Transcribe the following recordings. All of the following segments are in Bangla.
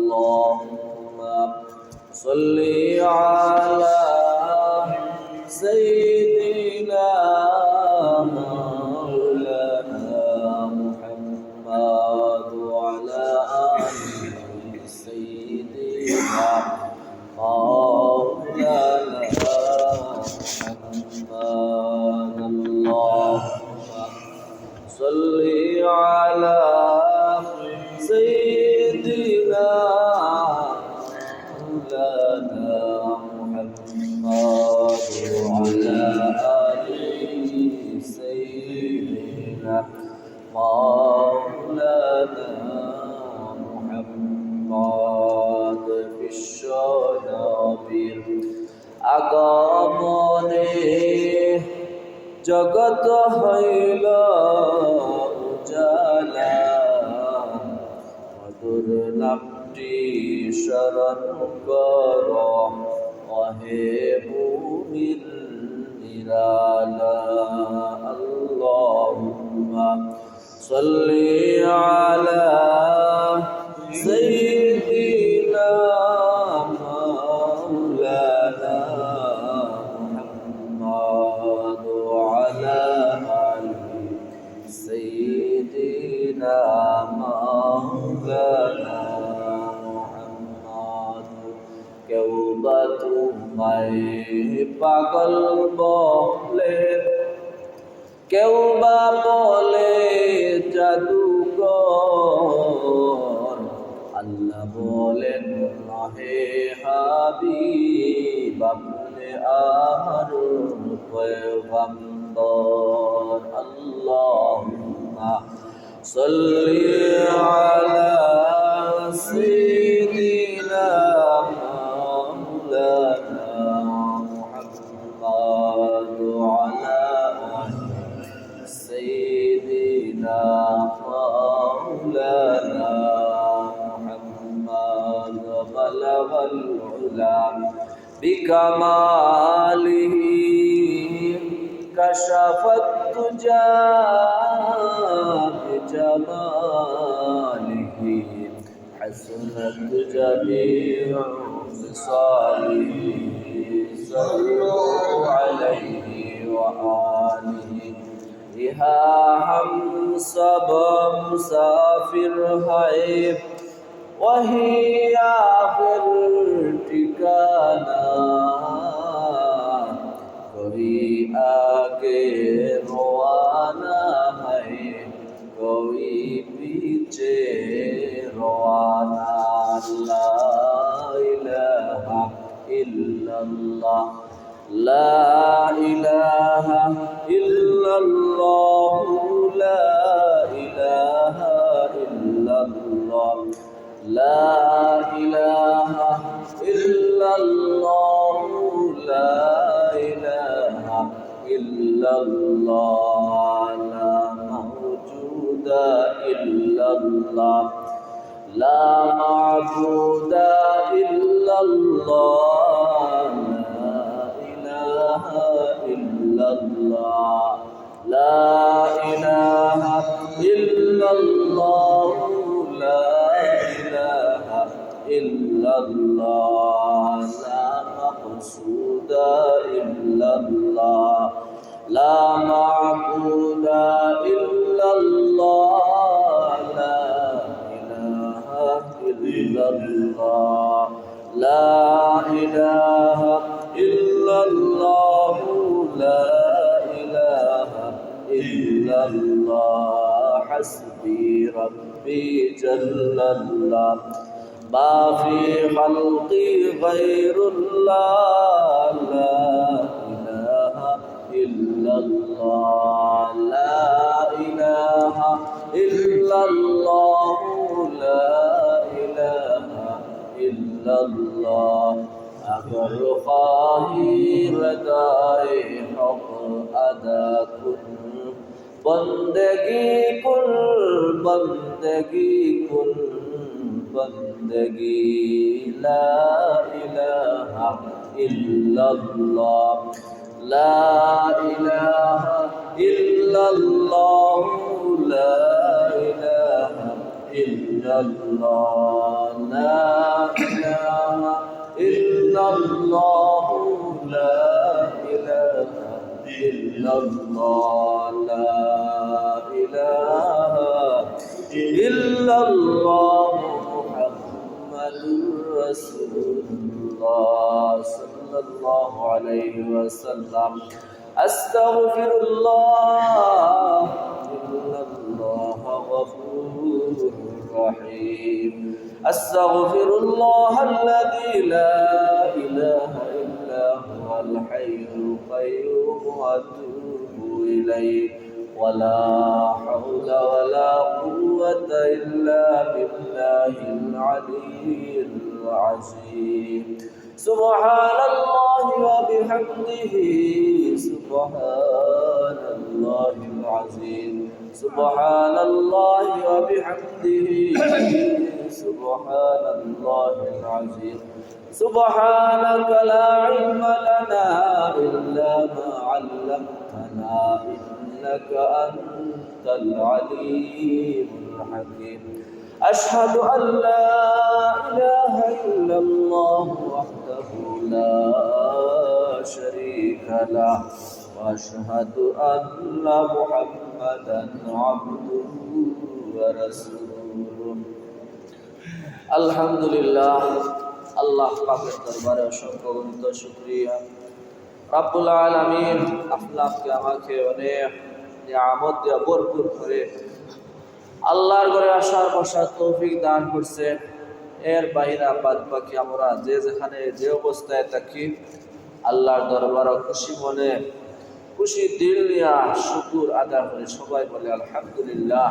اللهم صل على سيدنا مولانا محمد وعلى آل سيدنا مولانا محمد اللهم صل على سيدنا مولانا محمد وعلى آل سيدنا مولانا محمد বিশ্বনবীর আগমনে জগৎ হইল উজালা মধুর নামটি শরণ কর অহে ভূমির নিরালা আল্লাহুম্মা সাল্লি আলা সাইয়্যিদিনা মাওলানা মুহাম্মদ ওয়া আলা আলি সাইয়্যিদিনা মাওলানা মুহাম্মদ কেউ বা তোমায় পাগল বলে কেউ বা বলে জাদুকর আল্লাহ বলেন হে হাবিব আপনি আমার পয়গম্বর আল্লাহুম্মা সাল্লি আলা সাইয়্যিদিনা মাওলানা মুহাম্মদ ওয়া আলা سيدنا مولانا محمد بلغ العلا بكماله كشف الدجى بجماله حسنت جميع خصاله صلوا عليه وآله यहाँ हम सब मुसाफिर हैं वही आखिर ठिकाना कोई आगे रवाना है कोई पीछे रवाना ला इलाहा इल्लल्लाह لا إله إلا الله لا إله إلا الله لا إله إلا الله لا إله إلا الله لا موجود إلا الله لا معبود إلا الله إلا الله لا إله إلا الله لا إله إلا الله لا مقصود إلا الله لا معبود إلا الله لا إله إلا الله لا إله إلا الله لا إله إلا الله حسبي ربي جل الله ما في خلقي غير الله لا إله إلا الله لا إله إلا الله لا إله إلا الله अगर ख्वाही रदाए हक अदा कुन बंदगी कुन बंदगी ला इलाहा इल्लल्लाह ला इलाहा इल्लल्लाह ला इलाहा इल्लल्लाह ला الله لا إله إلا الله محمد رسول الله صلى الله عليه وسلم أستغفر الله إن الله غفور رحيم أستغفر الله الذي لا إله إلا هو الحي القيوم وأتوب إليه ولا حول ولا قوة إلا بالله العلي العظيم سبحان الله وبحمده سبحان الله العظيم سبحان الله وبحمده سبحان الله العظيم سبحانك لا علم لنا إلا ما علمتنا إنك أنت العليم الحكيم أشهد أن لا إله إلا الله وحده لا شريك له وأشهد أن محمدا عبده ورسوله الحمد لله আল্লাহ পাকের দরবারে অসংখ্য গণিত শুকরিয়া রব্বুল আলামিন আপনাকে আমাকে অনেক নিয়ামত দিয়ে ভরপুর করে আল্লাহর ঘরে আসার বসার তৌফিক দান করছেন। এর বাইরে বাদ বাকি আমরা যে যেখানে যে অবস্থায় থাকি আল্লাহর দরবারে খুশি মনে খুশি দিল নিয়ে শুকর আদায় করে সবাই বলে আলহামদুলিল্লাহ।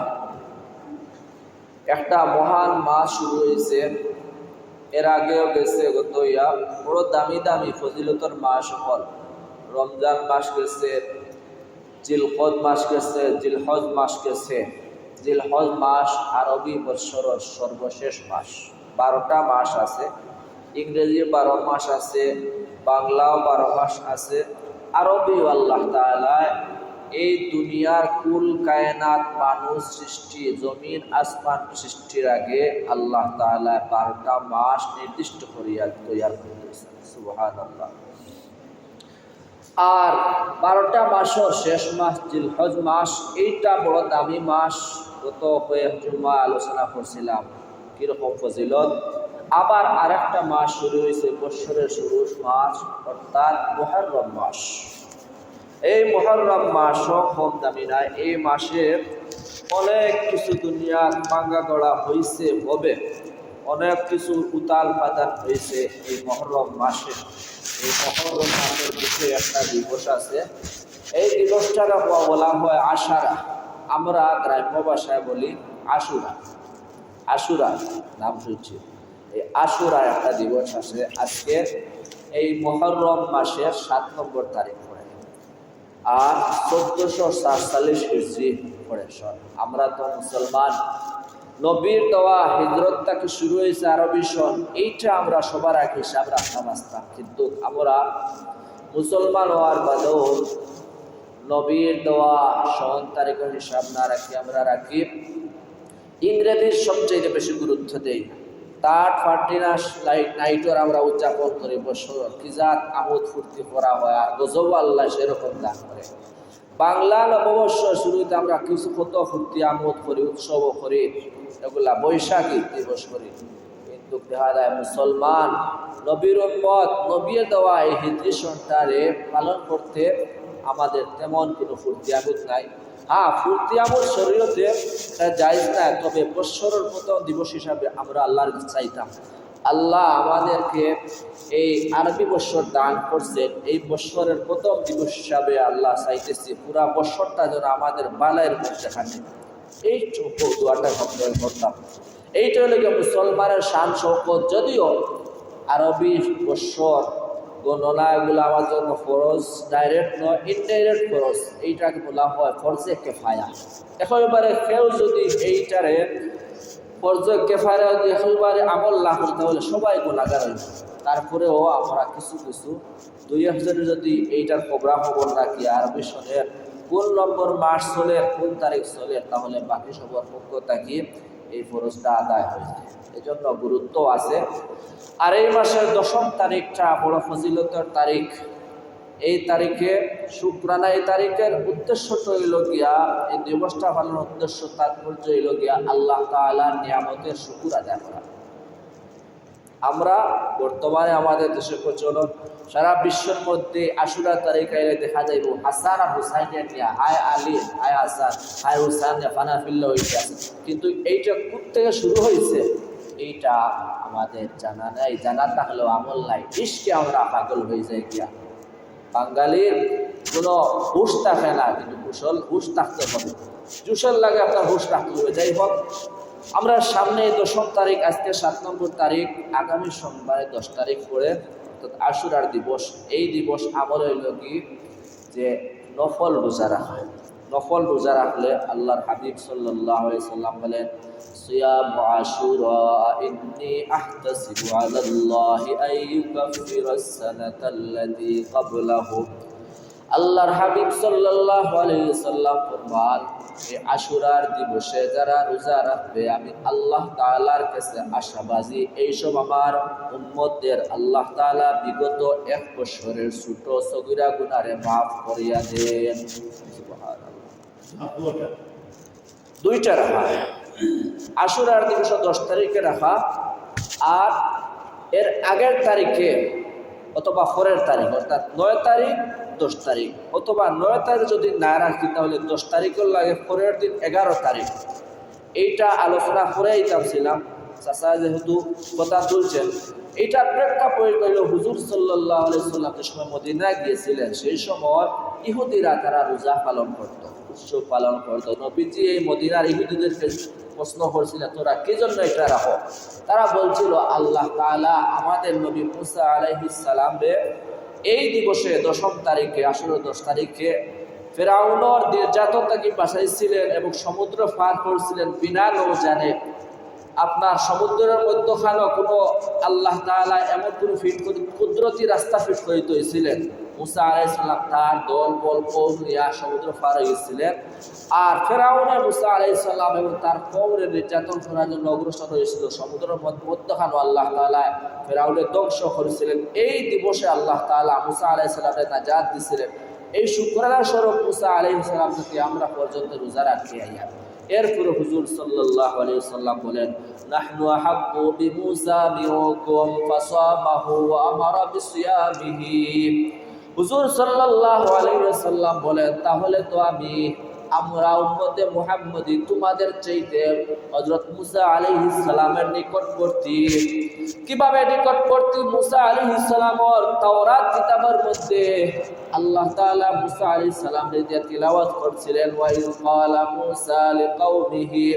একটা মহান মাস শুরু হয়েছে, এর আগেও গেছে গত বড় দামি দামি ফজিলতর মাস হল রমজান মাস গেছে, জিলকদ মাস গেছে, জিলহজ মাস গেছে। জিলহজ মাস আরবি বৎসরের সর্বশেষ মাস। 12টা মাস আছে, ইংরেজি 12 মাস আছে, বাংলাও 12 মাস আছে। আরবি আল্লাহ তাআলা এই দুনিয়ার কুল কায়নাত মানুষ সৃষ্টি জমিন আসমান সৃষ্টির আগে আল্লাহ তাআলা 12টা মাস নির্দিষ্ট করিয়া তৈরি করেছেন। সুবহানাল্লাহ। আর 12টা মাসের শেষ মাস জিলহজ মাস, এইটা বড় দামি মাস। গত কয়েক জুমা আলোচনা করছিলাম কিরকম ফজিলত। আবার আরেকটা মাস শুরু হয়েছে, বছরের শুরু মাস, অর্থাৎ মুহররম মাস। এই মুহররম মাসও কম দামি না। এই মাসে অনেক কিছু দুনিয়ার ভাঙ্গা গড়া হয়েছে, হবে অনেক কিছু উতাল পাতাল হয়েছে এই মুহররম মাসে। এই মুহররম মাসের বিষয়ে একটা দিবস আছে, এই দিবসটাকে বলা হয় আশারা। আমরা গ্রাম্য ভাষায় বলি আশুরা। আশুরা নাম শুনছি। এই আশুরা একটা দিবস আছে আজকে এই মুহররম মাসের 7 নম্বর তারিখ পড়ে, আর 1447 হিজরি পড়ে। আমরা তো মুসলমান, নবীর দেওয়া হিজরত থেকে শুরু হয়েছে আরবি সন, এইটা আমরা সবার আগে হিসাব রাখতাম আসতাম। কিন্তু আমরা মুসলমান হওয়ার বাদেও নবীর দেওয়া সন তারিখের হিসাব না রাখি, আমরা রাখি ইংরেজির সবচেয়ে বেশি গুরুত্ব দেই। তার ফার্টিনাস নাইটর আমরা উদযাপন করি বছর, কি জাত আমোদ ফুর্তি করা হয়, আর গজব আল্লাহ সেরকম দান করে। বাংলা নববর্ষ শুরুতে আমরা কিছু কত ফুর্তি আমোদ করি, উৎসবও করি, এগুলা বৈশাখী দিবস করি। কিন্তু দেখা যায় মুসলমান নবীর উম্মত, নবীর দেওয়া এই হিজরি সনটারে পালন করতে আমাদের তেমন কোনো ফুর্তি আমোদ নাই। হ্যাঁ, ফুর্তি আমোদ শরীয়তে জায়েজ না, তবে বৎসরের প্রথম দিবস হিসাবে আমরা আল্লাহর চাইতাম। আল্লাহ আমাদেরকে এই আরবি বৎসর দান করছেন, এই বৎসরের প্রথম দিবস হিসাবে আল্লাহ চাইতেছি পুরা বৎসরটা যেন আমাদের বালায়ের মধ্যে থাকে। এই দোয়াটা সবসময় করতাম। এইটা হলে মুসলমানের শান শৌকত। যদিও আরবি বৎসর গণনা এগুলো আমার জন্য ফরজ, ডাইরেক্ট নয়, ইনডাইরেক্ট ফরজ। এইটাকে বলা হয় ফরজে কেফায়া। একেবারে কেউ যদি এইটারে ফরজে কেফায়া একেবারে আমল না করে তাহলে সবাই গুনাহগার হইবে। তারপরেও আমরা কিছু কিছু 2-1 যদি এইটার খবর রাখি আরবি সনের কোন নম্বর মাস চলে, কোন তারিখ চলে, তাহলে বাকি সবার পক্ষ থাকি এই ফরজটা আদায় হয়ে যায়। এজন্য গুরুত্ব আছে। আর এই মাসের 10ম তারিখটা বড় ফজিলতের তারিখ। এই তারিখে শুক্রানা, এই তারিখের উদ্দেশ্যটা হইল গিয়া, এই দিবসটা পালনের উদ্দেশ্য তাৎপর্য হইল গিয়া আল্লাহ তাআলার নিয়ামতের শুকর আদায় করা। আমরা বর্তমানে আমাদের দেশে প্রচলন, সারা বিশ্বের মধ্যে আশুরা তারিখ আইলে দেখা যাইব হাসান আর হুসাইনের নিয়ে হায় আলী, হায় হাসান, হায় হুসাইন ফানাফিল্লা হইতে আছে। কিন্তু এইটা থেকে শুরু হয়েছে এইটা আমাদের জানা নাই, জানা থাকলেও আমল নাই। ইশকে আমরা পাগল হয়ে যাই গিয়া। বাঙালির কোনো হুশ থাকে না, কিন্তু হুশ থাকতে হবে, জুসের লাগে আপনার হুশ রাখতে হবে। যাই হোক, আমরা সামনে 10 তারিখ, আজকে 7 নম্বর তারিখ, আগামী সোমবারে 10 তারিখ করে অর্থাৎ আশুরার দিবস। এই দিবস আমল হইল কি যে নফল রোজা রাখা। নফল রোজা রাখলে আল্লাহর হাবিব সাল্লাল্লাহু আলাইহি সাল্লাম বলেন, সিয়াম আশুরা ইন্নী আহতাসিবু আলাল্লাহি আইয়ুকাফিরাস সানাতাল্লাতী ক্বাবলাহু। আল্লাহর হাবিব সাল্লাল্লাহু আলাইহি সাল্লাম ফরমান, এই আশুরার দিবসে যারা রোজা রাখবে আমি আল্লাহ তাআলার কাছে আশাবাজি এইসব আমার উম্মতদের আল্লাহ তাআলা বিগত 1 বছরের ছোট সগীরা গুনাহে মাফ করিয়া দেন। সুবহানাল্লাহ। দুইটা রাখা, আশুরার দিবস 10 তারিখে রাখা, আর এর আগের তারিখে অথবা পরের তারিখ অর্থাৎ 9 তারিখ 10 তারিখ, অথবা 9 তারিখ যদি না রাখি তাহলে 10 তারিখের লাগে পরের দিন 11 তারিখ। এইটা আলোচনা করেই ছিলাম। চাচা যেহেতু কথা তুলছেন, এইটা প্রেক্ষাপট হইল হুজুর সাল্লাল্লাহু আলাইহি সাল্লাম যে সময় মদিনা গিয়েছিলেন, সেই সময় ইহুদিরা তারা রোজা পালন করত, উৎসব পালন করত। নবীজি এই মদিনার ইহুদিদেরকে প্রশ্ন করছিলেন, তোরা কি জন্য এটা রাখো? তারা বলছিল, আল্লাহ তাআলা আমাদের নবী মুসা আলাইহিস সালামকে এই দিবসে 10 তারিখে, আশুরা 10 তারিখে ফেরাউনের নির্যাতন থেকে বাঁচাইছিলেন এবং সমুদ্র পার করছিলেন বিনা নৌযানে। আপনার সমুদ্রের মধ্যখানে কোনো আল্লাহ তাআলা এমন কোনো কুদরতি রাস্তা ফিট করে দিয়েছিলেন। মুসা আলাইহিস সালাম তার দল বল কওম নিয়ে সমুদ্র পার হয়েছিলেন, আর ফেরাউন মুসা আলাইহিস সালাম এবং তার কওমের নির্যাতন করার জন্য অগ্রসর হয়েছিল। সমুদ্রের মধ্যখানে আল্লাহ তাআলা ফেরাউনের ধ্বংস করেছিলেন। এই দিবসে আল্লাহ তাআলা মুসা আলাইহিস সালামের নাজাত দিয়েছিলেন। এই শুকরানা স্বরূপ মুসা আলাইহিস সালাম থেকে আমরা পর্যন্ত রোজা রাখি আইয়া। এরপরে হুজুর সাল্লাল্লাহু আলাইহি ওয়াসাল্লাম বলেন, নাহনু আহাক্কু বিমুসা মিনকুম ফাসামাহু ওয়া আমারা বিসিয়ামিহি। হুজুর সাল্লাল্লাহু আলাইহি ওয়াসাল্লাম বলেন, তাহলে তো আমরা উম্মতে মুহাম্মদী তোমাদের চাইতে হযরত মুসা আলাইহিস সালামের নিকটবর্তী। কিভাবে নিকটবর্তী? মুসা আলাইহিস সালামের তাওরাত কিতাবের মধ্যে আল্লাহ তাআলা মুসা আলাইহিস সালামের যে তিলাওয়াত করছিলেন, ওয়া ইয ক্বালা মুসা লিকাওমিহি,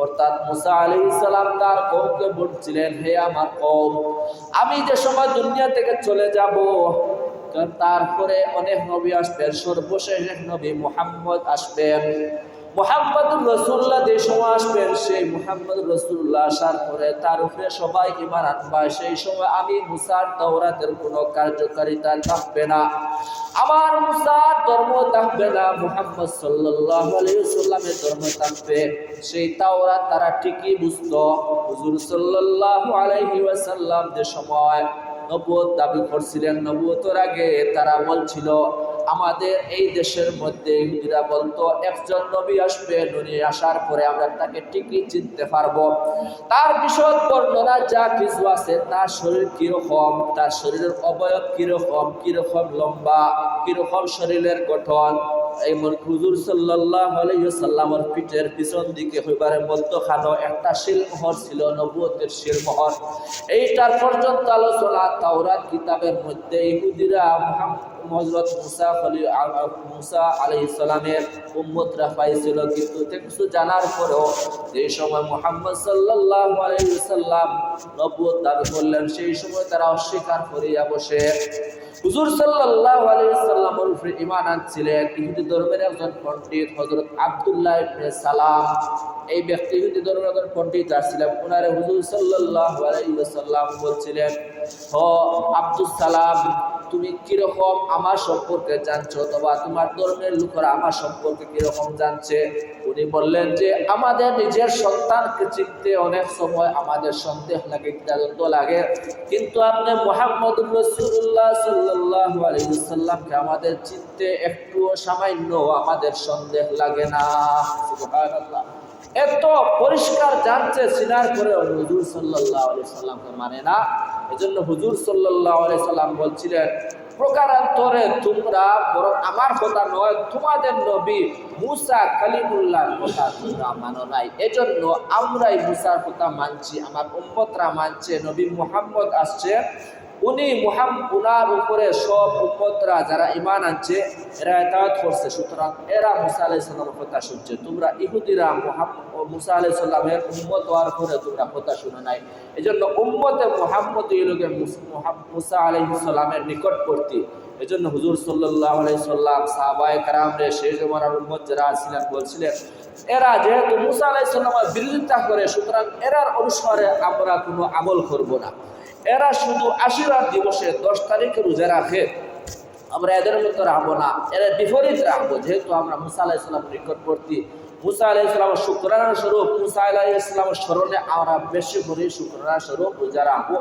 অর্থাৎ মুসা আলাইহিস সালাম তার কওমকে বলছিলেন, হে আমার কওম, আমি যে সময় দুনিয়া থেকে চলে যাব, তারপরে অনেক নবী আসবেন, সর্বশেষ এক নবী মুহাম্মদ আসবেন। মুহাম্মদুর রাসূলুল্লাহ যে সময় আসবেন, সেই মুহাম্মদুর রাসূলুল্লাহ আসার পরে তার উপরে সবাই ঈমান আনবে। সেই সময় আমি মুসার তাওরাতের কোনো কার্যকারিতা থাকবে না, আমার মুসার ধর্ম থাকবে না, মুহাম্মদ সাল্লাল্লাহু আলাইহি ওয়াসাল্লামের ধর্ম থাকবে। সেই তাওরাত তারা ঠিকই বুঝতো। হুজুর সাল্লাল্লাহু আলাইহি ওয়াসাল্লাম যে সময় নবুয়ত দাবি করছিলেন, নবুয়তের আগে তারা বলছিল, আমাদের এই দেশের মধ্যে ইহুদিরা বলতো একজন নবী আসবে, নবী আসার পরে আমরা তাকে ঠিকই চিনতে পারবো। তার বিশদ বর্ণনা যা কিছু আছে, তার শরীর কিরকম, তার শরীরের অবয়ব কিরকম লম্বা, কিরকম শরীরের গঠন। এই হুজুর সাল্লাল্লাহু আলাইহি ওয়াসাল্লামের পিঠের পিছন দিকে হইবারে মধ্যখানে একটা শিলমোহর ছিল, নবুয়তের শিলমোহর। এইটার পর্যন্ত আলোচনা তাওরাত কিতাবের মধ্যে ইহুদিরা হযরত মুসা আলাইহিস সালামের উম্মতরা পাইছিল। কিন্তু কিছু জানার পরেও যে সময় মুহাম্মদ সাল্লাল্লাহু আলাইহি ওয়াসাল্লাম নবুয়ত দাবি করলেন, সেই সময় তারা অস্বীকার করিয়া বসে। হুজুর সাল্লাল্লাহু আলাইহি ওয়াসাল্লামের উপরে ঈমান আনছিলেন ইহুদি ধর্মের একজন পণ্ডিত হযরত আব্দুল্লাহ ইবনে সালাম। এই ব্যক্তি ইহুদি ধর্মের একজন পণ্ডিত ছিলেন। ওনারে হুজুর সাল্লাল্লাহু আলাইহি ওয়াসাল্লাম বলছিলেন, ও আব্দুস সালাম, তুমি কিরকম আমার সম্পর্কে জানছো, অথবা তোমার ধর্মের লোকেরা আমার সম্পর্কে কিরকম জানছে? উনি বললেন যে আমাদের নিজের সন্তানকে চিনতে অনেক সময় আমাদের সন্দেহ লাগে, দ্বিধাদ্বন্দ্ব লাগে, কিন্তু আপনি মুহাম্মদুর রাসূলুল্লাহ সাল্লাল্লাহু আলাইহি ওয়াসাল্লামকে আমাদের চিনতে একটুও সামান্য আমাদের সন্দেহ লাগে না। সুবহানাল্লাহ। এত পরিষ্কার জানছে, চিনার করে হুজুর সাল্লাল্লাহু আলাইহি সাল্লামকে মানে না। এজন্য হুজুর সাল্লাল্লাহু আলাইহি সাল্লাম বলছিলেন, প্রকারান্তরে তোমরা বরং আমার কথা নয়, তোমাদের নবী মুসা কালিমুল্লাহর কথা তোমরা মানো নাই, এজন্য আমরাই মুসার কথা মানছি, আমার উম্মতরা মানছে। নবী মুহাম্মদ আসছে, উনি উনার উপরে সব উম্মতরা যারা ঈমান আনছে এরা ইতাআত করছে, সুতরাং এরা মুসা আলাইহিস সালামের কথা শুনছে। তোমরা ইহুদিরা মুসা আলাইহিস সালামের উম্মত হওয়ার পরে তোমরা কথা শুনো নাই, এজন্য উম্মতে মুহাম্মদী লোকে মুসা আলাইহিস সালামের নিকটবর্তী। এজন্য হুজুর সাল্লাল্লাহু আলাইহি সাল্লাম সাহাবায়ে কেরামরে সেই জমানার উম্মত যারা ছিলেন বলছিলেন, এরা যেহেতু মুসা আলাইহিস সালামের বিরোধিতা করে, সুতরাং এরার অনুসারে আমরা কোনো আমল করব না। এরা শুধু আশুরার দিবসে 10 তারিখে রোজা রাখে, আমরা এদের মতো রাখবো না, এরা বিপরীত রাখবো। যেহেতু আমরা মুসা আলাইহিস সালামের নিকটবর্তী, মুসা আলাইহিস সালামের শুকরানা স্বরূপ, মুসা আলাইহিস সালামের স্মরণে আমরা বেশি করে শুকরানা স্বরূপ রোজা রাখবো,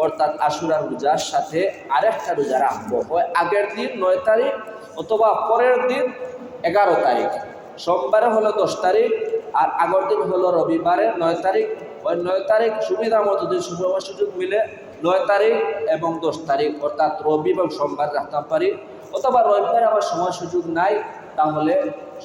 অর্থাৎ আশুরার রোজার সাথে আরেকটা রোজা রাখবো। হয় আগের দিন 9 তারিখ অথবা পরের দিন 11 তারিখ। সোমবারে হলো 10 তারিখ আর আগের দিন হলো রবিবারে 9 তারিখ। ওই 9 তারিখ সুবিধা মতো যদি সময় সুযোগ মিলে 9 তারিখ এবং 10 তারিখ অর্থাৎ রবি এবং সোমবার রাখতে পারি, অথবা রবিবারে আবার সময় সুযোগ নাই, তাহলে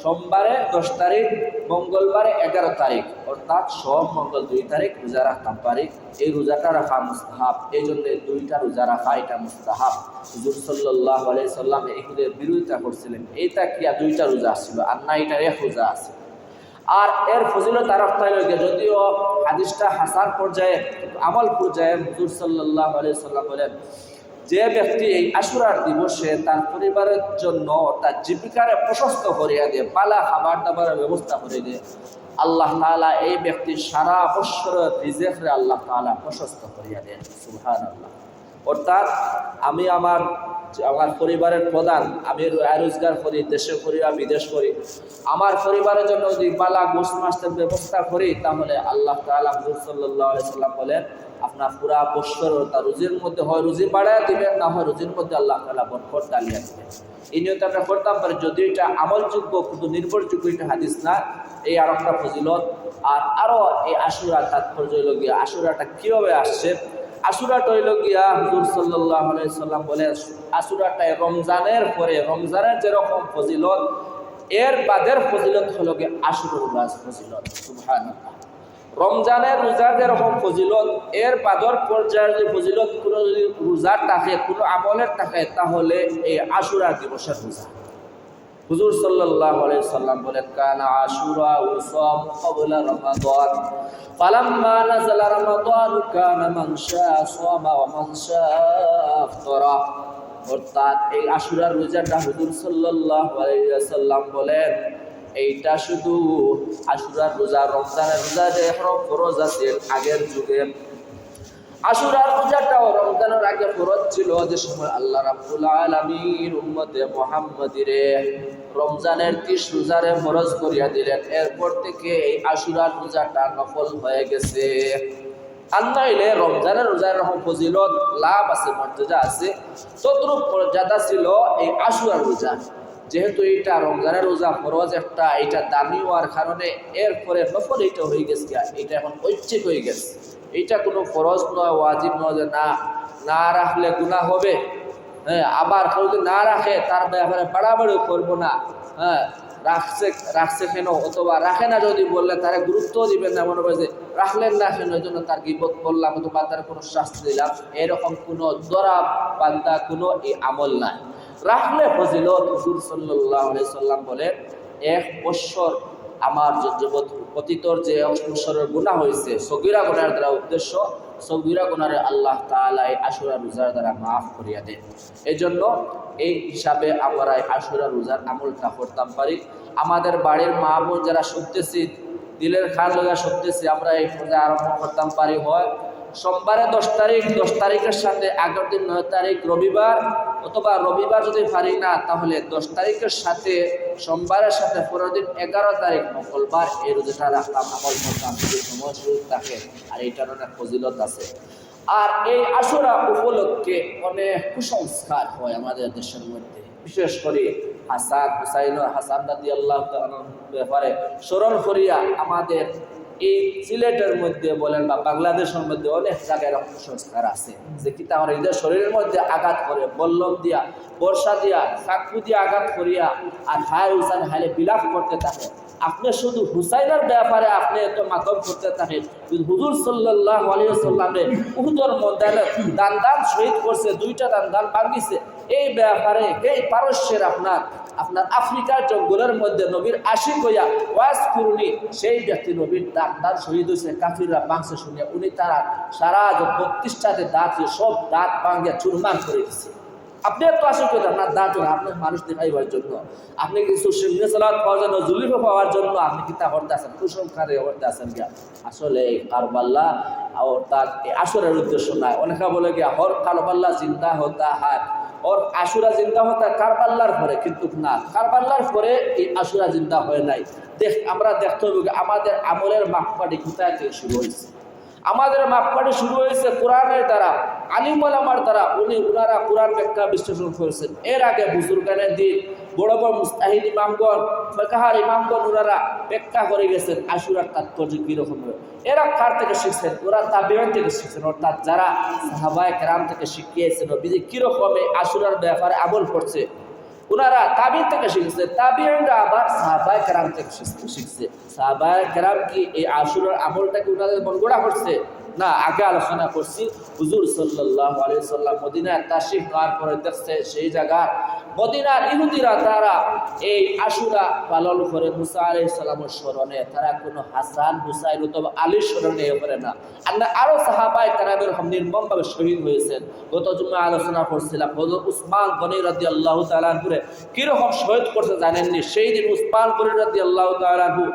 সোমবারে 10 তারিখ, মঙ্গলবারে 11 তারিখ অর্থাৎ সোম মঙ্গল 2 তারিখ রোজা রাখতে পারি। এই রোজাটা রাখা মুস্তাহাব, এই জন্য 2টা রোজা রাখা এটা মুস্তাহাব। হুজুর সাল্লাল্লাহু আলাইহি সাল্লাম এগুলোর বিরোধিতা করছিলেন, এইটা কি 2টা রোজা ছিল আর না এটার এক রোজা আছে। আর এর ফজিলত আর একটা হলো, যদিও হাদিসটা হাসান পর্যায়ে আমল পর্যায়ে হুজুর সাল্লাল্লাহু আলাইহি সাল্লাম বলেন, যে ব্যক্তি এই আশুরার দিবসে তার পরিবারের জন্য তার জীবিকারে প্রশস্ত করিয়া দেয়, পালা খাবার দাবারের ব্যবস্থা করে দেয়, আল্লাহ তাআলা এই ব্যক্তির সারা বৎসরের রিজিকরে আল্লাহ তাআলা প্রশস্ত করিয়া দেন। সুবহানাল্লাহ। অর্থাৎ আমি আমার পরিবারের প্রধান, আমি রোজগার করি, দেশে করি বা বিদেশ করি, আমার পরিবারের জন্য যদি পালা গোশ মাসের ব্যবস্থা করি, তাহলে আল্লাহ তাআলা হুজুর সাল্লাল্লাহু আলাইহি সাল্লাম বলেন আপনার পুরা বৎসর তার রুজির মধ্যে হয় রুজি বাড়ায় দিবেন, না হয় রুজির মধ্যে আল্লাহ তাআলা বরকত ডালিয়ে দিবেন। এই নিয়ত আমরা করতাম পারি, যদি এটা আমলযোগ্য কিন্তু নির্ভরযোগ্য এটা হাদিস না। এই আর একটা ফজিলত। আর আরও এই আশুরা তাৎপর্য হইল গিয়া, আশুরাটা কীভাবে আসছে? আশুরাটা হইল গিয়া হুজুর সাল্লাল্লাহু আলাইহি সাল্লাম বলেন, আশুরাটায় রমজানের পরে, রমজানের যেরকম ফজিলত এর বাদের ফজিলত হলো গিয়ে আশুরার ফজিলত। সুবহানাল্লাহ। রমজানের রোজার যেরকম ফজিলত এর বাদর পর্যায়ের যে ফজিলত কোনো যদি রোজার থাকে, কোনো আমলের থাকে, তাহলে এই আশুরা দিবসের রোজা। হুজুর সাল্লাল্লাহু আলাইহি সাল্লাম বলেন, কানা আশুরা ওয়াসাম ক্বাবলা রমাদান ফালাম্মা নাযালা রমাদান কানা মান শাআ সামা ওয়া মান শাআ আফতারা। অর্থাৎ এই আশুরার রোজাটা হুজুর সাল্লাল্লাহু আলাইহি ওয়াসাল্লাম বলেন, এইটা শুধু আশুরার রোজা, রমজানের রোজা যে ফরজ আছে আগের যুগে, আশুরার রোজাটাও রমজানের আগে ফরজ ছিল, যে সময় আল্লাহ রাব্বুল আলামিন উম্মতে মুহাম্মাদিরে রমজানের 30 রোজারে ফরজ করিয়া দিলেন। এরপর থেকে এই আশুরার রোজাটা নফল হয়ে গেছে। আর নইলে রমজানের রোজার রকম ফজিলত লাভ আছে, মর্যাদা আছে, ততরূপ মর্যাদা ছিল এই আশুরার রোজা। যেহেতু এইটা রমজানের রোজা ফরজ একটা, এইটা দামি হওয়ার কারণে এরপরে নফল এইটা হয়ে গেছে, এটা এখন ঐচ্ছিক হয়ে গেছে। এইটা কোনো ফরজ নয়, ওয়াজিব নয় যে না রাখলে গুনাহ হবে। হ্যাঁ, আবার কেউ যদি না রাখে তার ব্যাপারে বাড়াবাড়ি করবো না। হ্যাঁ, রাখছে কেন, অথবা রাখে না যদি বললে তারা গুরুত্ব দিবেন না, মনে করে যে রাখলেন না কেন, এই জন্য তার গীবত করলাম অথবা তার কোনো শাস্তি দিলাম, এরকম কোনো দরা বান্দা কোনো এই আমল নাই। রাখলে ফজিলত। হুজুর সাল্লাল্লাহু আলাইহি সাল্লাম বলেন, 1 বৎসর আমার অতীতর যে বৎসরের গুনাহ হয়েছে, সগীরা গুনাহের দ্বারা উদ্দেশ্য, সগীরা গুনাহে আল্লাহ তাআলা এই আশুরা রোজার দ্বারা মাফ করিয়া দেন। এই জন্য এই হিসাবে আমরা এই আশুরা রোজার আমলটা করতাম পারি। আমাদের বাড়ির মা বোন যারা শুনতেছি, দিলের খান লগা শুনতেছি, আমরা এই রোজা আরম্ভ করতাম পারি। হয় সোমবারে 10 তারিখ, 10 তারিখের সাথে আগের দিন 9 তারিখ রবিবার, অথবা রবিবার যদি পারি না তাহলে 10 তারিখের সাথে সোমবারের সাথে পরের দিন 11 তারিখ মঙ্গলবার এই রোজাটা রাখলাম, আমল করতাম যদি সময় সুযোগ থাকে। আর এইটার অনেক ফজিলত আছে। আর এই আশুরা উপলক্ষে অনেক কুসংস্কার হয় আমাদের দেশের মধ্যে, বিশেষ করে হাসান রাদিয়াল্লাহু তাআলার ব্যাপারে স্মরণ করিয়া আমাদের এই সিলেটের মধ্যে বলেন বা বাংলাদেশের মধ্যে অনেক জায়গায় কুসংস্কার আছে যে কি তার এদের শরীরের মধ্যে আঘাত করে বল্লম দিয়া, বর্ষা দিয়া, চাকু দিয়ে আঘাত করিয়া আর হায় হুসাইন হাইলে বিলাপ করতে থাকে। আপনি শুধু হুসাইনের ব্যাপারে আপনি এত মাতম করতে থাকেন, হুজুর সাল্লাল্লাহু আলাইহি ওয়াসাল্লামে উহুদের ময়দানে দান শহীদ করছে, 2টা দান ভাঙিছে, এই ব্যাপারে এই পারস্যের আপনার আফ্রিকার জঙ্গলের মধ্যে নবীর আশিক হইয়া ওয়াজ করুনি সেই ব্যক্তি নবীর দান শহীদ হয়েছে, কাফিররা ভাঙছে শুনিয়া উনি তারা সারা 32টাতে দাঁত সব দাঁত ভাঙিয়া চুরমার করে দিচ্ছে। আপনি একটু আশিক করেন আপনার দাঁত না, আপনার মানুষ দেখাইবার জন্য, আপনি কিছু সালাত পাওয়ার জন্য, জুলিফা পাওয়ার জন্য আপনি কিতা করতে আছেন, কুসংস্কারে করতে আছেন গিয়া। আসলে কারবাল্লা তার আসরের উদ্দেশ্য নাই। অনেকে বলে গিয়া হর কারবাল্লা চিন্তা হতা হয়, ওর আশুরা জিন্দা হতা কারবাল্লার পরে, কিন্তু না, কারবাল্লার পরে এই আশুরা জিন্দা হয় নাই। আমরা দেখতে হবে আমাদের আমলের মাপকাঠি কোথায় থেকে শুরু হয়েছে। আমাদের মাপকাঠি শুরু হয়েছে কোরআনের দ্বারা, আলিম ওলামার দ্বারা। ওনারা কোরআন ব্যাখ্যা বিশ্লেষণ করেছেন। এর আগে বুজুর্গানের দিন বড় বড় মুস্তাহিদ ইমামগণ, ফিকহার ইমামগণ ওনারা ব্যাখ্যা করে গেছেন আশুরার তাৎপর্য কীরকম হবে। এরা কার থেকে শিখছেন? ওরা তাবিঈন থেকে শিখছেন, অর্থাৎ যারা সাহাবায়ে কেরাম থেকে শিখিয়েছেন নবীজি কীরকম আশুরার ব্যাপারে আমল করছে, ওনারা তাবিঈন থেকে শিখছে। তাবিঈনরা আবার সাহাবায়ে কেরাম থেকে শিখছে। সাহাবায়ে কেরাম কি এই আশুরার আমলটাকে ওনাদের মন গড়া করছে? না, আগে আলোচনা করছি হুজুর সাল্লাল্লাহু আলাইহি ওয়াসাল্লাম মদিনায় তাশরীফ নেওয়ার পরে দেখছে সেই জায়গার মদিনার ইহুদিরা তারা এই আশুরা পালন করে মুসা আলাইহিস সালামের স্মরণে, তারা কোনো হাসান হুসাইন অথবা আলীর স্মরণে করে না। আরো সাহাবায়ে কেরামের নির্মমভাবে শহীদ হয়েছেন। গত জুমআ আলোচনা করছিলাম হযরত উসমান গনি রাদিয়াল্লাহু তাআলা আনহু কিরকম শহীদ করতে জানেননি? সেই দিন উসমান গনি রাদিয়াল্লাহু তাআলা আনহু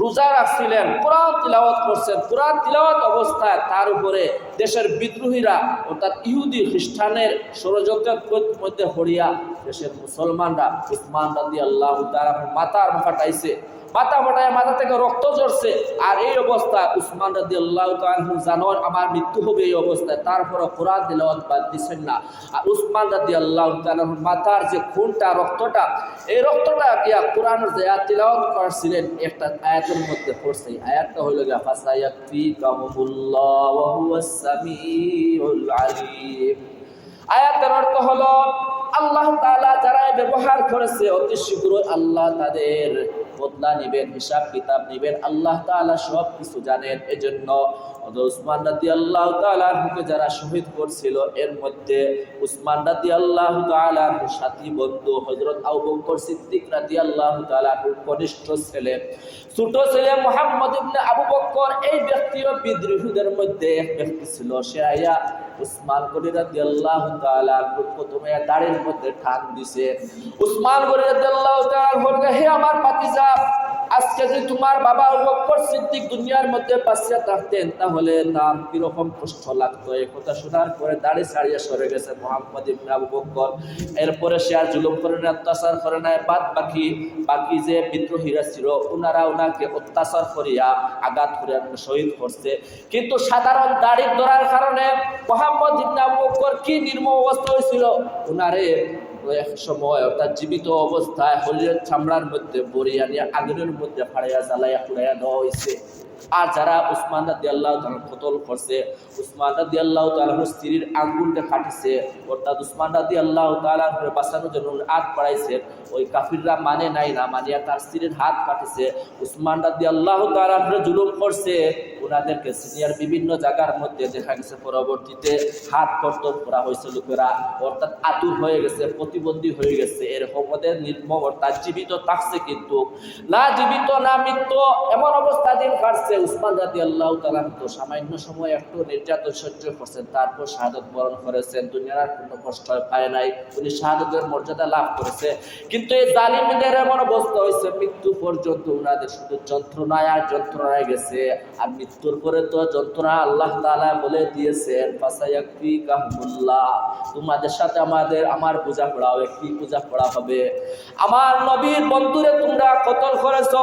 রোজা রাখছিলেন, কোরআন তিলাওয়াত করছেন। কোরআন তিলাওয়াত অবস্থায় তার উপরে দেশের বিদ্রোহীরা অর্থাৎ ইহুদি খ্রিস্টানের ষড়যন্ত্রের মধ্যে পড়িয়া দেশের মুসলমানরা উসমান রাদিয়াল্লাহু তাআলা মাথার ফাটাইছে, মাথা ফাটায় মাথা থেকে রক্ত ঝরছে। আর এই অবস্থায় উসমান রাদিয়াল্লাহু তাআলা জানেন আমার মৃত্যু হবে, এই অবস্থায় তারপরে কোরআন তিলাওয়াত বাদ দিচ্ছেন না। আর উসমান রাদিয়াল্লাহু তাআলা মাথার যে খুনটা, রক্তটা, এই রক্তটা গিয়া কোরআনের যে আয়াত তিলাওয়াত করছিলেন একটা আয়াতের মধ্যে পড়ছে। আয়াতটা হইল গিয়া ফাসায়াকফিকাহুমুল্লাহু ওয়া হুয়াস সামিউল আলিম। আয়াতের অর্থ হলো আল্লাহ তাআলা যারা ব্যবহার করেছে অতি শীঘ্রই আল্লাহ তাদের বদলা নিবেন, হিসাব কিতাব নিবেন। আল্লাহ তাআলা সব কিছু জানেন। এজন্য উসমান রাদিয়াল্লাহু তাআলা আনহুকে যারা শহীদ করছিল এর মধ্যে উসমান রাদিয়াল্লাহু তাআলা আনহুর সাথী বন্ধু হযরত আবু বকর সিদ্দিক রাদিয়াল্লাহু তাআলা আনহুর কনিষ্ঠ ছেলে, ছোট ছেলে মুহাম্মদ ইবনে আবু বকর, এই ব্যক্তিও বিদ্রোহীদের মধ্যে এক ব্যক্তি ছিল। সে আয়া উসমান গনি রাদিয়াল্লাহু তাআলা আনহুর প্রথমে দাড়ির মধ্যে ঠান দিছে। উসমান গনি রাদিয়াল্লাহু তাআলা বললেন, হে আমার ভাতিজা, আজকে যদি তোমার বাবা আবু বকর সিদ্দিক দুনিয়ার মধ্যে বাঁচিয়া থাকতেন তাহলে তার কিরকম কষ্ট লাগতো। এই কথা শোনার পরে দাড়ি ছাড়িয়ে সরে গেছে মুহাম্মদ ইবনে আবু বকর। এরপরে সে আর জুলুম করে না, অত্যাচার করে না। বাকি যে বিদ্রোহীরা ছিল ওনারা ওনাকে অত্যাচার করিয়া আঘাত করিয়া শহীদ করছে। কিন্তু সাধারণ দাড়ি ধরার কারণে মুহাম্মদ ইবনে আবু বকর কি নির্মম অবস্থা হয়েছিল, ওনারে এক সময় অর্থাৎ জীবিত অবস্থায় হরিণের চামড়ার মধ্যে বরিয়া নিয়ে আগুনের মধ্যে ফাড়াইয়া জ্বালাইয়া পুড়াইয়া দেওয়া হয়েছে। আর যারা উসমান রাদিয়াল্লাহু তাআলা কতল করছে, উসমান রাদিয়াল্লাহু তাআলা স্ত্রীর আঙ্গুলটা কাটিছে, অর্থাৎ উসমান রাদিয়াল্লাহু তাআলা বাঁচানোর জন্য হাত বাড়াইছে। ওই কাফিররা মানে নাই, না মানিয়া তার স্ত্রীর হাত কাটিছে। উসমান রাদিয়াল্লাহু তাআলা জুলুম করছে, ওনাদেরকে সিনিয়র বিভিন্ন জায়গার মধ্যে দেখা গেছে পরবর্তীতে হাত কর্তন করা হয়েছে লোকেরা, অর্থাৎ আতুর হয়ে গেছে, প্রতিবন্ধী হয়ে গেছে। এরকম ওদের নির্মম, অর্থাৎ জীবিত থাকছে কিন্তু না জীবিত না মৃত্যু এমন অবস্থা দিন কাটছে। আসছে উসমান রাদিয়াল্লাহু তাআলা তো সামান্য সময় একটু নির্যাতন সহ্য করছেন, তারপর শাহাদাত বরণ করেছেন। দুনিয়ার আর কোনো কষ্ট পায় নাই, উনি শাহাদাতের মর্যাদা লাভ করেছে। কিন্তু এই জালিমদের এমন অবস্থা হয়েছে, মৃত্যু পর্যন্ত উনাদের শুধু যন্ত্রণায় আর যন্ত্রণায় গেছে। আর মৃত্যুর পরে তো যন্ত্রণা আল্লাহ তাআলা বলে দিয়েছেন, ফাসায়াকফিকাহুমুল্লাহ, তোমাদের সাথে আমার বোঝাপড়া হবে। কি বোঝাপড়া হবে? আমার নবীর বন্ধুরে তোমরা কতল করেছো,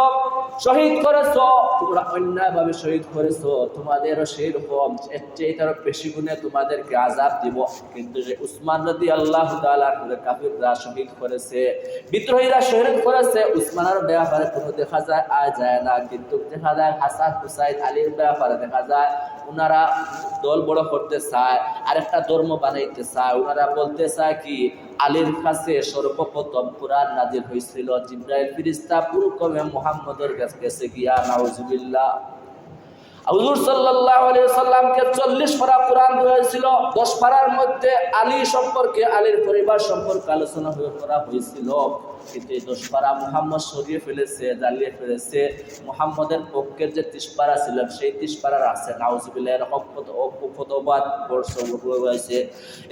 শহীদ করেছো, তোমরা অন্যায়ভাবে শহীদ করেছো, তোমাদেরও সেই রকম এর চেয়ে তার বেশি গুণে তোমাদেরকে আযাব দিব। কিন্তু যে উসমান রাদিয়াল্লাহু তাআলা করে কাফিররা শহীদ করেছে, বিদ্রোহীরা শহীদ করেছে, উসমানের ব্যাপারে কোনো দেখা যায় না। কিন্তু দেখা যায় হাসান হুসাইন আলীর ব্যাপারে দেখা যায় উনারা দল বড় করতে চায়, আরেকটা ধর্ম বানাইতে চায়। উনারা বলতে চায় কি, আলীর কাছে সর্বপ্রথম কুরআন নাজিল হয়েছিল, জিবরাইল ফেরেশতা পুরো কওমে মুহাম্মদের কাছে গিয়া নাউজুবিল্লাহ হুজুর সাল্লাল্লাহু আলাইহি ওয়াসাল্লামকে 40 পারা কুরআন হয়েছিল। 10 পারার মধ্যে আলী সম্পর্কে, আলীর পরিবার সম্পর্কে আলোচনা করা হয়েছিল। কিন্তু এই 10 পারা মুহাম্মদ সরিয়ে ফেলেছে, জ্বালিয়ে ফেলেছে। মুহাম্মদের পক্ষের যে 30 পারা ছিল সেই 30 পারার আছে নাউজুবিল্লাহ। এরকম প্রতিবাদ করছে,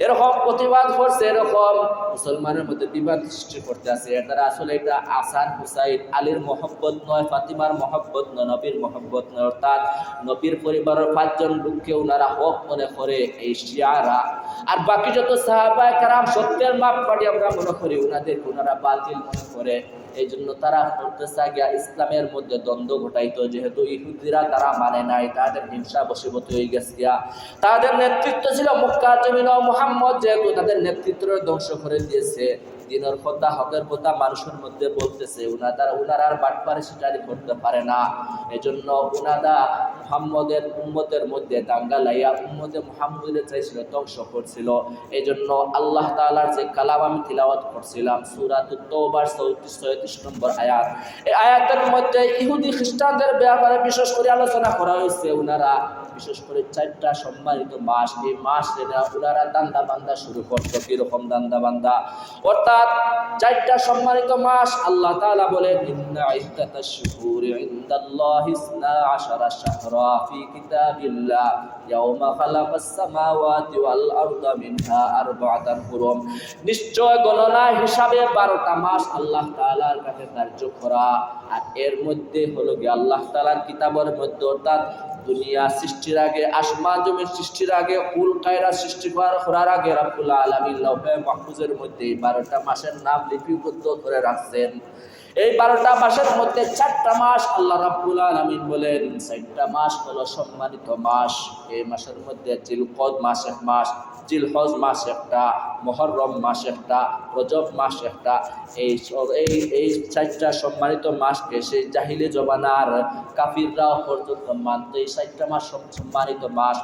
এরকম প্রতিবাদ করছে, এরকম মুসলমানের মধ্যে বিবাদ সৃষ্টি করতে আছে। এর দ্বারা আসলে এটা হাসান হুসাইন আলীর মহব্বত নয়, ফাতিমার মহব্বত নয়, নবীর মহব্বত নয়। অর্থাৎ নবীর পরিবারের 5 জন লোককে ওনারা হক মনে করে এই শিয়ারা। আর বাকি যত সাহাবায়ে কেরাম সত্যের মাপকাঠি আমরা মনে করি, ওনারা বাতিল মনে করে। এই জন্য তারা করতে চায় গিয়া ইসলামের মধ্যে দ্বন্দ্ব ঘটাইতো। যেহেতু ইহুদিরা তারা মানে নাই, তাদের হিংসা বশীভূত হয়ে গেছে গিয়া। তাদের নেতৃত্ব ছিল মক্কার জমিনে মুহাম্মদ, যেহেতু তাদের নেতৃত্ব ধ্বংস করে দিয়েছে। দিনের কথা, হকের কথা মানুষের মধ্যে বলতেছে, উনারা আর বাটপারে সিটারি করতে পারে না। এজন্য উনারা মুহাম্মদের উম্মতের মধ্যে দাঙ্গা লাইয়া উম্মতে মুহাম্মদের চাইছিল, ধ্বংস করছিল। এই জন্য আল্লাহ তাআলার যে কালাম আমি তিলাওয়াত করছিলাম সূরাতুত তাওবার 34-36 নম্বর আয়াত, এই আয়াতের মধ্যে ইহুদি খ্রিস্টানদের ব্যাপারে বিশেষ করে আলোচনা করা হয়েছে। উনারা বিশেষ করে 4টা সম্মানিত মাস, এই মাস উনারা দান্দা বান্দা শুরু করতো। কিরকম দান্দা বান্দা? অর্থাৎ 4টা সম্মানিত মাস আল্লাহ তাআলা বলেন, ইন্না ইদ্দাতাশ শুহুরি ইনদাল্লাহি 12 শাহরা ফি কিতাবিল্লাহ ইয়াওমা খালাকাস সামাওয়াতি ওয়াল আরদা মিনহা আরবাআতান হুরুম, নিশ্চয় গণনা হিসাবে 12টা মাস আল্লাহ তাআলার কাছে ধার্য করা। আর এর মধ্যে হলো কি আল্লাহ তাআলার কিতাবের মধ্যে, অর্থাৎ দুনিয়া সৃষ্টির আগে, আসমান জমিন সৃষ্টির আগে, কুল কায়রা সৃষ্টি করার আগে রব্বুল আলামিন লাউহে মাহফুজের মধ্যে 12টা মাসের নাম লিপিবদ্ধ করে রাখছেন। এই 12টা মাসের মধ্যে 4টা মাস আল্লাহ রাব্বুল আলামিন বলেন 4টা মাস হলো সম্মানিত মাস। এই মাসের মধ্যে জিলকদ মাস এক মাস, জিলহজ মাস একটা, মুহররম মাস একটা, রজব মাস একটা। এই 4টা সম্মানিত মাসকে সেই জাহিলি জমানার কাফিররাও পর্যন্ত মানত। এই 4টা মাস সম্মানিত মাস।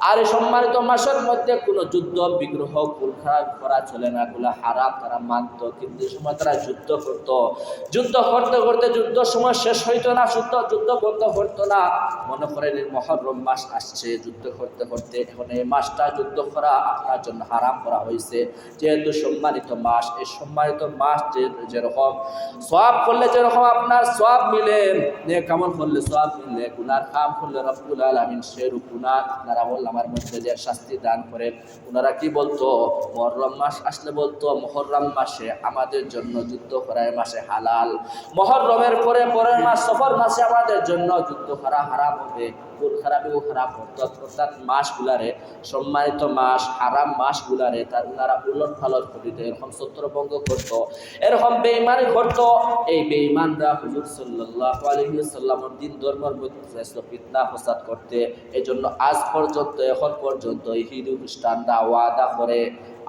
আর এই সম্মানিত মাসের মধ্যে কোনো যুদ্ধ বিগ্রহ কুলখারাপ করা চলে না, এগুলো হারাম, তারা মানত। কিন্তু এই সময় তারা যুদ্ধ করত, যুদ্ধ করতে করতে যুদ্ধ সময় শেষ হইতো না, যুদ্ধ বন্ধ করতো না। মনে করেন এই মুহররম মাস আসছে, যুদ্ধ করতে করতে এখন এই মাসটা যুদ্ধ করা আপনার জন্য হারাম করা হয়েছে। যেহেতু সম্মানিত মাস, এই সম্মানিত মাস যেরকম সওয়াব করলে যেরকম আপনার সওয়াব মিলে, নেক আমল করলে সওয়াব মিলে, গুনার কাম করলে রব্বুল আলামিন সেরূপ গুনাহ আপনারা আমার মধ্যে যে শাস্তি দান করেন। ওনারা কি বলতো? মুহররম মাস আসলে বলতো মুহররম মাসে আমাদের জন্য যুদ্ধ করা মাসে হালাল, মুহররমের পরের মাস সফর মাসে আমাদের জন্য যুদ্ধ করা হারাম হবে। অর্থাৎ মাসগুলারে, সম্মানিত মাস, হারাম মাসগুলারে তারা উলট পালট করিত, এরকম ছত্রভঙ্গ করত, এরকম বেঈমানি করত। এই বেঈমানরা হুজুর সাল্লাল্লাহু আলাইহি ওয়াসাল্লামের দিন ধর্মের মধ্যে ফিতনা ফসাদ করতে। এই জন্য আজ পর্যন্ত, এখন পর্যন্ত হিন্দু খ্রিস্টানরা ওয়াদা করে,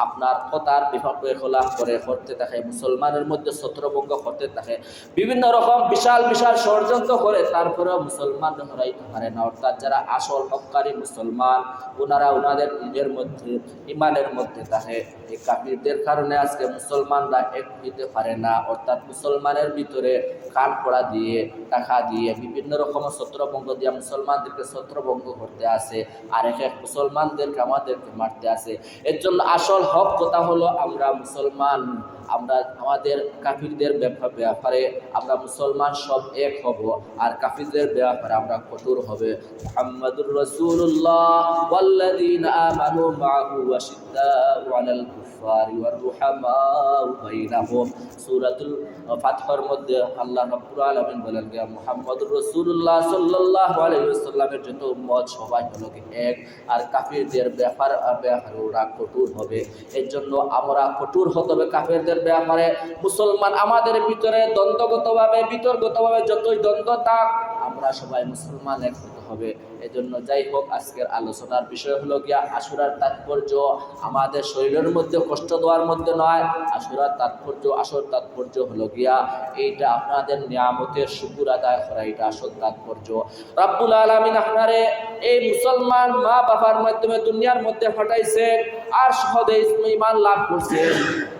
আপনার কথার বিপক্ষে খোলাফ করতে থাকে, মুসলমানের মধ্যে ছত্রভঙ্গ করতে থাকে, বিভিন্ন রকম বিশাল বিশাল ষড়যন্ত্র করে, তারপরেও মুসলমান হরাইতে পারে না। অর্থাৎ যারা আসল হক্কারী মুসলমান, ওনারা ওনাদের দিনের মধ্যে, ইমানের মধ্যে থাকে। এই কাফিরদের কারণে আজকে মুসলমানরা এক হইতে পারে না। অর্থাৎ মুসলমানের ভিতরে কান পড়া দিয়ে, টাকা দিয়ে, বিভিন্ন রকম ছত্রভঙ্গ দিয়ে মুসলমানদেরকে ছত্রভঙ্গ করতে আসে, আর এক মুসলমানদেরকে আমাদেরকে মারতে আসে। এর জন্য আসল হক কথা হলো আমরা মুসলমান, আমরা আমাদের কাফিরদের ব্যাপারে আমরা মুসলমান সব এক হব, আর কাফিরদের ব্যাপারে আমরা কঠোর হবে। মুহাম্মাদুর রাসূলুল্লাহ ওয়াল্লাযীনা আমানু মাআহু ওয়াশিদ্দাউ আলাল কুফফারি ওয়ার রুহামাউ বাইনাহুম। সূরাতুল ফাতহের মধ্যে আল্লাহ রাব্বুল আলামিন বলেন যে মুহাম্মাদুর রাসূলুল্লাহ সাল্লাল্লাহু আলাইহি ওয়াসাল্লামের যত উম্মত সবাই হলো এক, আর কাফিরদের ব্যাপারে ওরা কঠোর হবে। এর জন্য আমরা কঠোর হতে হবে কাফিরদের ব্যাপারে। মুসলমান আমাদের ভিতরে দ্বন্দ্বগতভাবে বিতর্কগতভাবে যতই দ্বন্দ্ব থাক, আমরা সবাই মুসলমান এক হতে হবে। এজন্য যাই হোক, আজকের আলোচনার বিষয় হলো গিয়া আশুরার তাৎপর্য আমাদের শরীরের মধ্যে কষ্ট দেওয়ার মধ্যে নয়। আশুরার তাৎপর্য, আসল তাৎপর্য হলো গিয়া এইটা আপনাদের নিয়ামতের শুকর আদায় করা, এটা আসল তাৎপর্য। রাব্বুল আলামিন আপনারে এই মুসলমান মা বাবার মাধ্যমে দুনিয়ার মধ্যে পাঠাইছেন, আর সহজে ঈমান লাভ করছেন।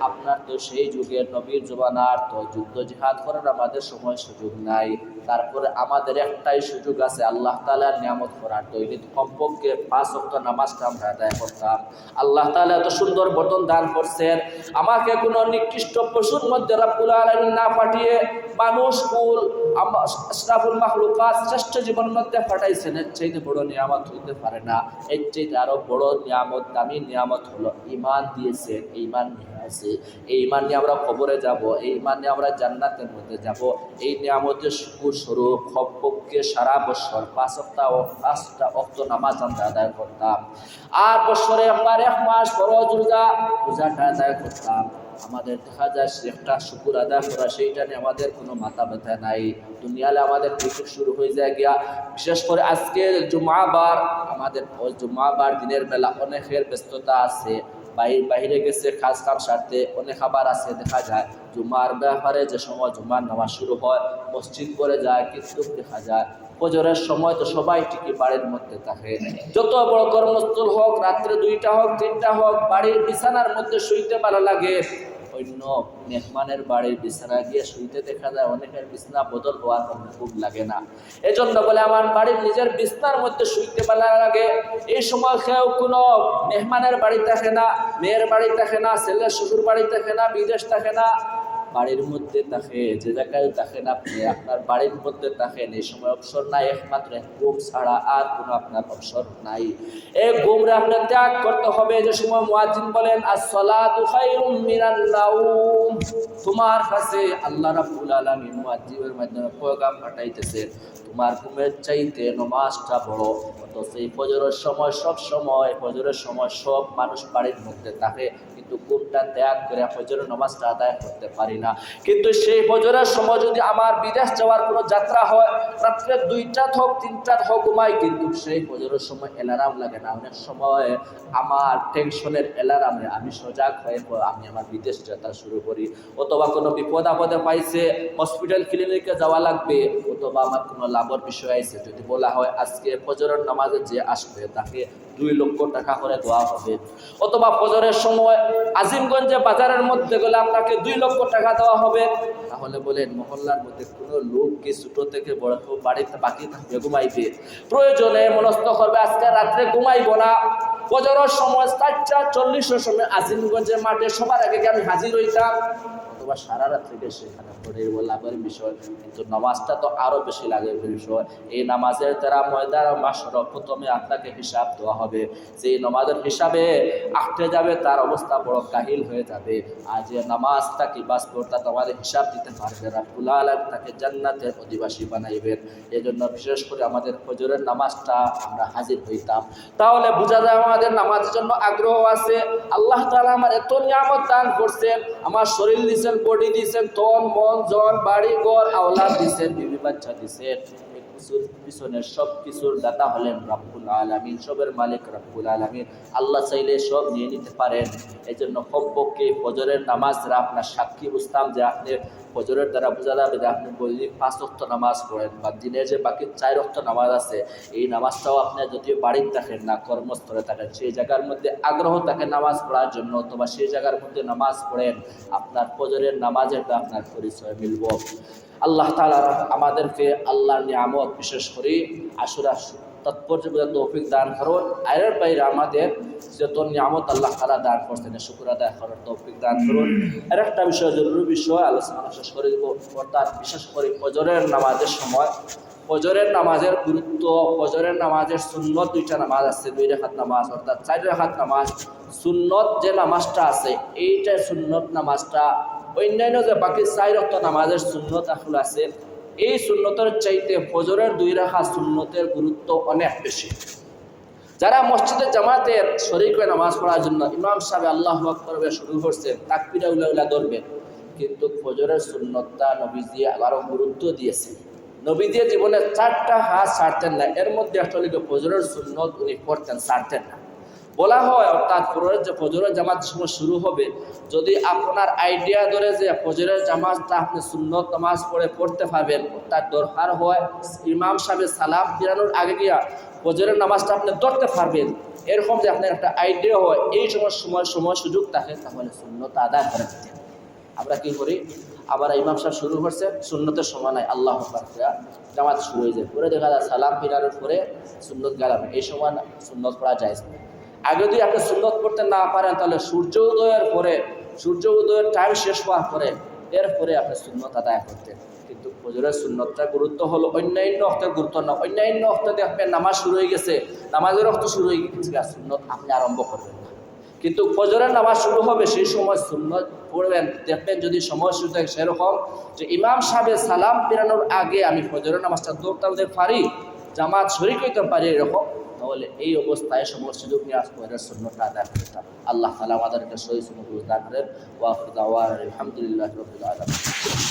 আপনার তো সেই যুগের নবীর জমানার তো যুদ্ধ জিহাদ করার আমাদের সময় সুযোগ নাই। তারপরে আমাদের একটাই সুযোগ আছে, আল্লাহ তাআলার নিয়ামত করার। দৈনিক কমপক্ষে 5 ওয়াক্ত নামাজটা আমরা আদায় করতাম। আল্লাহ তাআলা এত সুন্দর বেতন দান করছেন। আমাকে কোনো নিকৃষ্ট পশুর মধ্যে রাব্বুল আলামিন না পাঠিয়ে মানুষ কুল আশরাফুল মাখলুকাত শ্রেষ্ঠ জীবনের মধ্যে পাঠাইছেন। এর চাইতে বড় নিয়ামত হইতে পারে না। এর চাইতে আরো বড় নিয়ামত, দামি নিয়ামত হলো ঈমান দিয়েছেন। ঈমান আছে, এই ঈমান নিয়ে আমরা কবরে যাব, এই ঈমান নিয়ে আমরা জান্নাতের মধ্যে যাব। এই নিয়ামতের শুকর স্বরূপ কমপক্ষে সারা বছর 5 ওয়াক্ত নামাজ আমরা আদায় করতাম, আর বছরে একবার 1 মাস ফরজ রোজাটা আদায় করতাম। আমাদের দেখা যায় একটা শুকর আদায় করা, সেইটা নিয়ে আমাদের কোনো মাথা ব্যথা নাই। দুনিয়ালে আমাদের কিছু শুরু হয়ে যায় গিয়া, বিশেষ করে আজকে জুমাবার, আমাদের জুমাবার দিনের বেলা অনেকের ব্যস্ততা আছে, বাইরে গেছে কাজ কাম সারতে, অনেক আবার আছে দেখা যায় জুমার ব্যাপারে যে সময় জুমার নামাজ শুরু হয় মসজিদ করে যায়, কিন্তু দেখা যায় ফজরের সময় তো সবাই ঠিকই বাড়ির মধ্যে থাকে। যত বড় কর্মস্থল হোক, রাত্রে 2টা হোক 3টা হোক, বাড়ির বিছানার মধ্যে শুইতে ভালো লাগে। অন্য মেহমানের বাড়ির বিছানা গিয়ে শুইতে দেখা যায় অনেকের বিছানা বদল হওয়ার খুব লাগে না। এজন্য বলে আমার বাড়ির নিজের বিছানার মধ্যে শুইতে ভালো লাগে। এই সময় কেউ কোনো মেহমানের বাড়ি থাকে না, মেয়ের বাড়ি থাকে না, ছেলের শ্বশুর বাড়ি থাকে না, বিদেশ থাকে না, বাড়ির মধ্যে থাকে। যে জায়গায় থাকেন আপনি, আপনার বাড়ির মধ্যে থাকেন, এই সময় অবসর নাই, একমাত্র ঘুম ছাড়া আর কোনো আপনার অবসর নাই। এই ঘুমরে আপনার ত্যাগ করতে হবে। যে সময় মুয়াজ্জিন বলেন as-salatu khayrun minan nawm, তোমার কাছে আল্লাহ রাব্বুল আলামিন মুয়াজ্জিনের মাধ্যমে পয়গাম পাঠাইতেছে, তোমার ঘুমের চাইতে নামাজটা বড়। তো সেই ফজরের সময়, সব সময় ফজরের সময় সব মানুষ বাড়ির মধ্যে থাকে, কিন্তু ঘুমটা ত্যাগ করে ফজরের নামাজটা আদায় করতে পারি না। কিন্তু সেই ফজরের সময় যদি আমার বিদেশ যাওয়ার কোনো যাত্রা হয়, রাত্রে 2টা হোক 3টা হোক ঘুমাই, কিন্তু সেই ফজরের সময় অ্যালার্ম লাগে না। অনেক সময় আমার টেনশনের অ্যালার্মে আমি সজাগ হয়ে আমি আমার বিদেশ যাত্রা শুরু করি, অথবা কোনো বিপদ আপদে পাইছে, হসপিটাল ক্লিনিকে যাওয়া লাগবে, অথবা আমার কোনো লাভের বিষয় আছে, যদি বলা হয় আজকে ফজরের নামাজে যে আসবে তাকে 2 লক্ষ টাকা করে দেওয়া হবে, অথবা ফজরের সময় আজিমগঞ্জে বাজারের মধ্যে গেলে আপনাকে 2 লক্ষ টাকা দেওয়া হবে, তাহলে বলেন মহল্লার মধ্যে কোনো লোক কি ছোট থেকে বড় কেউ বাড়িতে বাকি থাকবে, ঘুমাইবে? প্রয়োজনে মনস্থ করবে আজকে রাত্রে ঘুমাইব না, ফজরের সময় 4:40 সময় আজিমগঞ্জের মাঠে সবার আগে আমি হাজির হইতাম, অথবা সারা রাত থেকে সেখানে পড়ে লাভের বিষয়। কিন্তু নামাজটা তো আরো বেশি লাভের বিষয়। এই নামাজের দ্বারা ময়দান মাসর প্রথমে আপনাকে হিসাব দেওয়া হবে। যে নামাজের হিসাবে আটকে যাবে তার অবস্থা বড় কাহিল হয়ে যাবে। আর যে নামাজটা কি বাস করতে তোমাদের হিসাব দিতে পারবে, রাব্বুল আলামিন তাকে জান্নাতের অধিবাসী বানাইবেন। এই জন্য বিশেষ করে আমাদের ফজরের নামাজটা আমরা হাজির হইতাম, তাহলে বোঝা যায় আমাদের নামাজের জন্য আগ্রহ আছে। আল্লাহ তাআলা আমার এত নিয়ামত দান করছেন, আমার শরীর দিয়েছেন, বডি দিয়েছেন, তন মন জন বাড়ি ঘর আওলাদ দিয়েছেন, বিবি বাচ্চা দিয়েছেন। কিছুর পিছনে সব কিছুর দাতা হলেন রাব্বুল আলামিন, সবের মালিক রাব্বুল আলামিন। আল্লাহ চাইলে সব নিয়ে নিতে পারেন। এই জন্য কমপক্ষে ফজরের নামাজরা আপনার সাক্ষী বুঝতাম যে আপনি ফজরের দ্বারা বোঝা যাবে যে আপনি বললি 5 ওয়াক্ত নামাজ পড়েন, বা দিনের যে বাকি 4 ওয়াক্ত নামাজ আছে এই নামাজটাও আপনি যদিও বাড়িতে থাকেন না, কর্মস্থলে থাকেন, সেই জায়গার মধ্যে আগ্রহ থাকে নামাজ পড়ার জন্য, অথবা সেই জায়গার মধ্যে নামাজ পড়েন, আপনার ফজরের নামাজের আপনার পরিচয় মিলব। আল্লাহ তাআলা আমাদেরকে আল্লাহর নিয়ামত, বিশেষ করে আশুরা তাৎপর্য বোঝার তৌফিক দান করুন। এর বাইরে আমাদের যত নিয়ামত আল্লাহ তাআলা দান করছেন শুকর আদায় করার তৌফিক দান করুন। আর একটা বিষয়, জরুরি বিষয় আলোচনা শেষ করে দেব, অর্থাৎ বিশেষ করে ফজরের নামাজের সময় ফজরের নামাজের গুরুত্ব। ফজরের নামাজের সুন্নত দুইটা নামাজ আছে, 2 রাকাত নামাজ অর্থাৎ 4 রাকাত নামাজ। সুন্নত যে নামাজটা আছে এইটা সুন্নত নামাজটা অন্যান্য যে বাকি 4 ওয়াক্ত নামাজের সুন্নত আসলে আছে, এই সুন্নতের চাইতে ফজরের 2 রাকাত সুন্নতের গুরুত্ব অনেক বেশি। যারা মসজিদে জামাতের শরীক হয়ে নামাজ পড়ার জন্য ইমাম সাহেব আল্লাহু আকবার বলে শুরু করছে, তাকবীরা উলা ধরবেন, কিন্তু ফজরের সুন্নতটা নবীজি আরো গুরুত্ব দিয়েছে। নবীজি জীবনে 4টা হাত ছাড়তেন না, এর মধ্যে একটা হলো ফজরের সুন্নত উনি পড়তেন, ছাড়তেন না। বলা হয় অর্থাৎ ফজরের জামাত সময় শুরু হবে, যদি আপনার আইডিয়া ধরে যে ফজরের জামাতটা আপনি সুন্নত নামাজ পড়তে পারবেন, তার দরকার হয় ইমাম সাহেবের সালাম ফিরানোর আগে গিয়া ফজরের নামাজটা আপনি ধরতে পারবেন, এরকম যে আপনার একটা আইডিয়া হয়, এই সময় সুযোগ থাকে, তাহলে সুন্নত আদায় করে দিতেন। আমরা কি করি, আবার ইমাম সাহেব শুরু করছে, সুন্নতের সময় নাই, আল্লাহু আকবার জামাত শুরু হয়ে যায়, পরে দেখা যায় সালাম ফিরানোর পরে সুন্নত গেলাম, এই সময় সুন্নত পড়া যায়। আগে যদি আপনি সুন্নত পড়তে না পারেন, তাহলে সূর্য উদয়ের টাইম শেষ হওয়ার পরে এরপরে আপনি সুন্নত আদায় করতেন। কিন্তু ফজরের সুন্নতটার গুরুত্ব হলো অন্যান্য অর্থের গুরুত্ব না। অন্যান্য অর্থে দেখবেন নামাজ শুরু হয়ে গেছে, নামাজের অর্থ শুরু হয়ে গেছে, সুন্নত আপনি আরম্ভ করবেন না। কিন্তু ফজরের নামাজ শুরু হবে, সেই সময় সুন্নত পড়বেন, দেখবেন যদি সময় শুরু থাকে সেরকম যে ইমাম সাহেবের সালাম ফেরানোর আগে আমি ফজরের নামাজটা দৌড়তে পারি, জামাত শরীক হইতে পারি, এরকম, তাহলে এই অবস্থায় সময় সুযোগ নিয়ে ফজরের সুন্নতটা আদায় করতাম। আল্লাহ তাআলা আমাদেরকে সহি সুন্নাত দান করেন। ওয়া আখিরু দাওয়ানা আলহামদুলিল্লাহি রাব্বিল আলামিন।